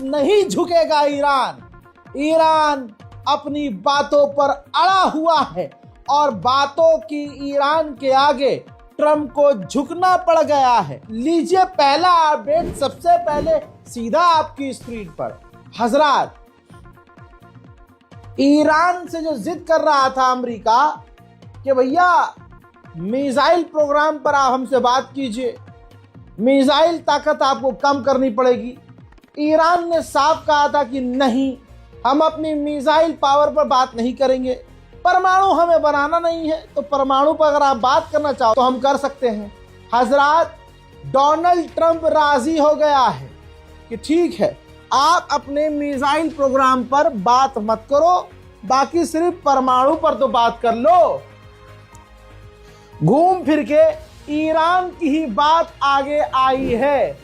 नहीं झुकेगा Iran. Iran अपनी बातों पर अड़ा हुआ है और बातों की ईरान के आगे ट्रंप को झुकना पड़ गया है। लीजिए पहला अपडेट सबसे पहले सीधा आपकी स्क्रीन पर। हजरात, ईरान से जो जिद कर रहा था अमेरिका कि भैया मिसाइल प्रोग्राम पर आप हमसे बात कीजिए, मिसाइल ताकत आपको कम करनी पड़ेगी, ईरान ने साफ कहा था कि नहीं, हम अपनी मिसाइल पावर पर बात नहीं करेंगे। परमाणु हमें बनाना नहीं है, तो परमाणु पर अगर आप बात करना चाहो तो हम कर सकते हैं। हजरात, डोनाल्ड ट्रंप राजी हो गया है कि ठीक है, आप अपने मिसाइल प्रोग्राम पर बात मत करो, बाकी सिर्फ परमाणु पर तो बात कर लो। घूम फिर के ईरान की ही बात आगे आई है।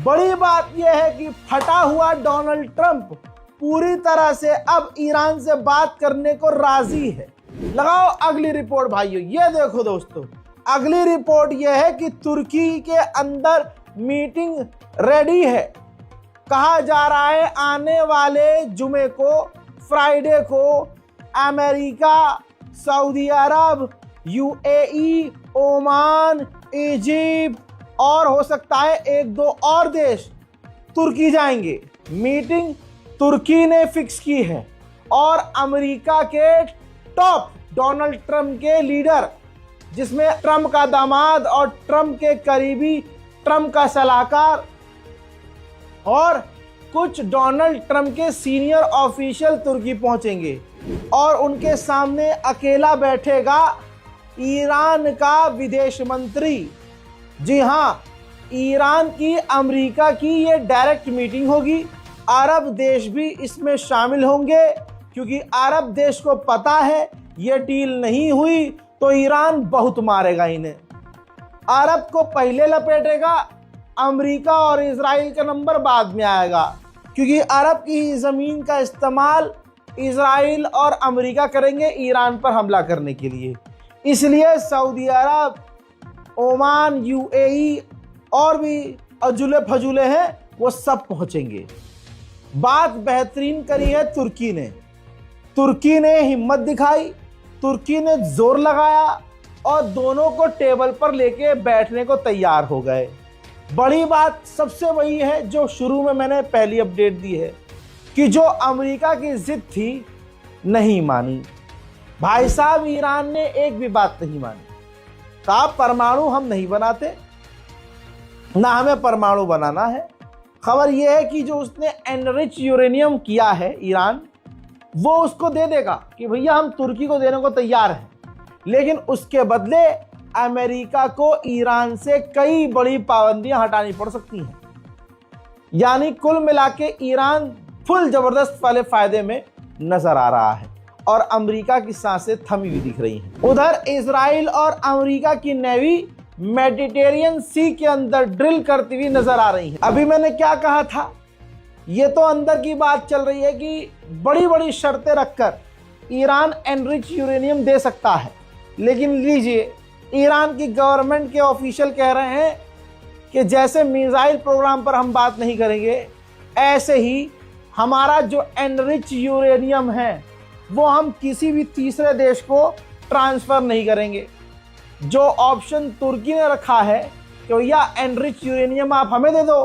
बड़ी बात यह है कि फटा हुआ डोनाल्ड ट्रंप पूरी तरह से अब ईरान से बात करने को राजी है। लगाओ अगली रिपोर्ट भाइयों। ये देखो दोस्तों, अगली रिपोर्ट यह है कि तुर्की के अंदर मीटिंग रेडी है। कहा जा रहा है आने वाले जुमे को, फ्राइडे को, अमेरिका, सऊदी अरब, यूएई, ओमान, इजिप्ट और हो सकता है एक दो और देश तुर्की जाएंगे। मीटिंग तुर्की ने फिक्स की है और अमेरिका के टॉप डोनाल्ड ट्रंप के लीडर, जिसमें ट्रंप का दामाद और ट्रंप के करीबी, ट्रंप का सलाहकार और कुछ डोनाल्ड ट्रंप के सीनियर ऑफिशियल तुर्की पहुंचेंगे और उनके सामने अकेला बैठेगा ईरान का विदेश मंत्री। जी हां, ईरान की अमेरिका की ये डायरेक्ट मीटिंग होगी। अरब देश भी इसमें शामिल होंगे क्योंकि अरब देश को पता है ये डील नहीं हुई तो ईरान बहुत मारेगा इन्हें। अरब को पहले लपेटेगा, अमेरिका और इजराइल का नंबर बाद में आएगा, क्योंकि अरब की ज़मीन का इस्तेमाल इजराइल और अमेरिका करेंगे ईरान पर हमला करने के लिए। इसलिए सऊदी अरब, ओमान, यूएई और भी अजुले फजुले हैं, वो सब पहुंचेंगे। बात बेहतरीन करी है तुर्की ने। तुर्की ने हिम्मत दिखाई, तुर्की ने जोर लगाया और दोनों को टेबल पर लेके बैठने को तैयार हो गए। बड़ी बात सबसे वही है जो शुरू में मैंने पहली अपडेट दी है कि जो अमेरिका की जिद थी नहीं मानी। भाई साहब, ईरान ने एक भी बात नहीं मानी। कहा परमाणु हम नहीं बनाते, ना हमें परमाणु बनाना है। खबर यह है कि जो उसने एनरिच यूरेनियम किया है ईरान, वो उसको दे देगा कि भैया हम तुर्की को देने को तैयार हैं, लेकिन उसके बदले अमेरिका को ईरान से कई बड़ी पाबंदियां हटानी पड़ सकती हैं। यानी कुल मिला के ईरान फुल जबरदस्त वाले फायदे में नजर आ रहा है और अमेरिका की सांसें थमी हुई दिख रही हैं। उधर इजराइल और अमेरिका की नेवी मेडिटेरियन सी के अंदर ड्रिल करती हुई नजर आ रही है। अभी मैंने क्या कहा था, ये तो अंदर की बात चल रही है कि बड़ी बड़ी शर्तें रखकर ईरान एनरिच यूरेनियम दे सकता है, लेकिन लीजिए ईरान की गवर्नमेंट के ऑफिशियल कह रहे हैं कि जैसे मिसाइल प्रोग्राम पर हम बात नहीं करेंगे, ऐसे ही हमारा जो एनरिच यूरेनियम है वो हम किसी भी तीसरे देश को ट्रांसफर नहीं करेंगे। जो ऑप्शन तुर्की ने रखा है कि भैया एनरिच यूरेनियम आप हमें दे दो,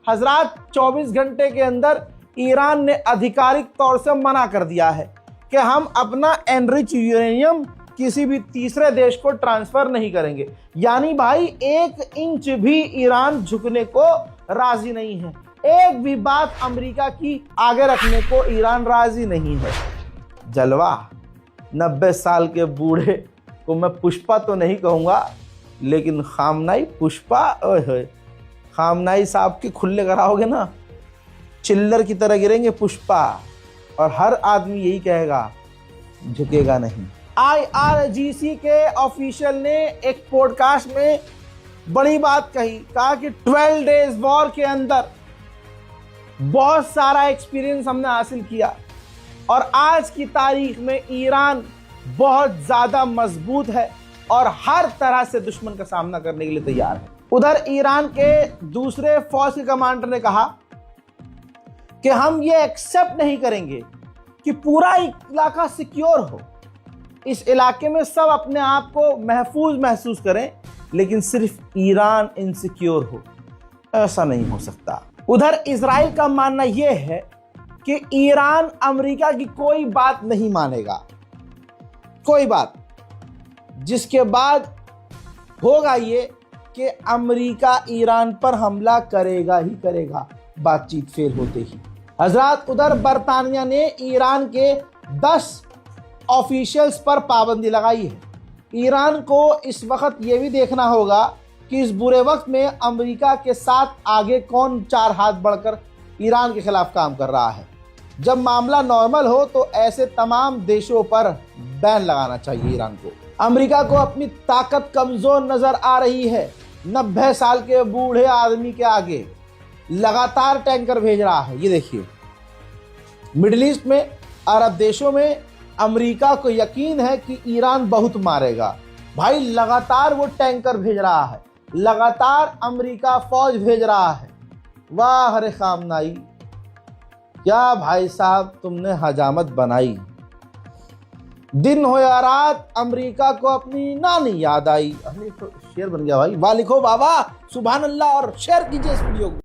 हजरात 24 घंटे के अंदर ईरान ने आधिकारिक तौर से मना कर दिया है कि हम अपना एनरिच यूरेनियम किसी भी तीसरे देश को ट्रांसफर नहीं करेंगे। यानी भाई 1 इंच भी ईरान झुकने को राजी नहीं है। एक भी बात अमेरिका की आगे रखने को ईरान राजी नहीं है। जलवा, 90 साल के बूढ़े को मैं पुष्पा तो नहीं कहूँगा, लेकिन खामनाई पुष्पा, ओए खामनाई साहब के खुले कराओगे ना, चिल्लर की तरह गिरेंगे पुष्पा, और हर आदमी यही कहेगा झुकेगा नहीं। IRGC के ऑफिशियल ने एक पॉडकास्ट में बड़ी बात कही, कहा कि 12 डेज वॉर के अंदर बहुत सारा एक्सपीरियंस हमने हासिल किया और आज की तारीख में ईरान बहुत ज्यादा मजबूत है और हर तरह से दुश्मन का सामना करने के लिए तैयार है। उधर ईरान के दूसरे फौज के कमांडर ने कहा कि हम ये एक्सेप्ट नहीं करेंगे कि पूरा इलाका सिक्योर हो, इस इलाके में सब अपने आप को महफूज महसूस करें, लेकिन सिर्फ ईरान इनसिक्योर हो। ऐसा नहीं हो सकता। उधर इजराइल का मानना यह है कि ईरान अमेरिका की कोई बात नहीं मानेगा, कोई बात, जिसके बाद होगा ये कि अमेरिका ईरान पर हमला करेगा ही करेगा, बातचीत फेल होते ही। हजरात, उधर बरतानिया ने ईरान के 10 ऑफिशियल्स पर पाबंदी लगाई है। ईरान को इस वक्त ये भी देखना होगा कि इस बुरे वक्त में अमेरिका के साथ आगे कौन 4 हाथ बढ़कर ईरान के खिलाफ काम कर रहा है। जब मामला नॉर्मल हो तो ऐसे तमाम देशों पर बैन लगाना चाहिए ईरान को। अमेरिका को अपनी ताकत कमजोर नजर आ रही है। 90 साल के बूढ़े आदमी के आगे लगातार टैंकर भेज रहा है। ये देखिए, मिडिल ईस्ट में, अरब देशों में अमेरिका को यकीन है कि ईरान बहुत मारेगा। भाई लगातार वो टैंकर भेज रहा है, लगातार अमेरिका फौज भेज रहा है। वाह रे खामनाई, क्या भाई साहब तुमने हजामत बनाई। दिन हो या रात अमेरिका को अपनी नानी याद आई। अरे तो शेर बन गया भाई। वाह लिखो बाबा, सुभान अल्लाह, और शेयर कीजिए इस वीडियो को।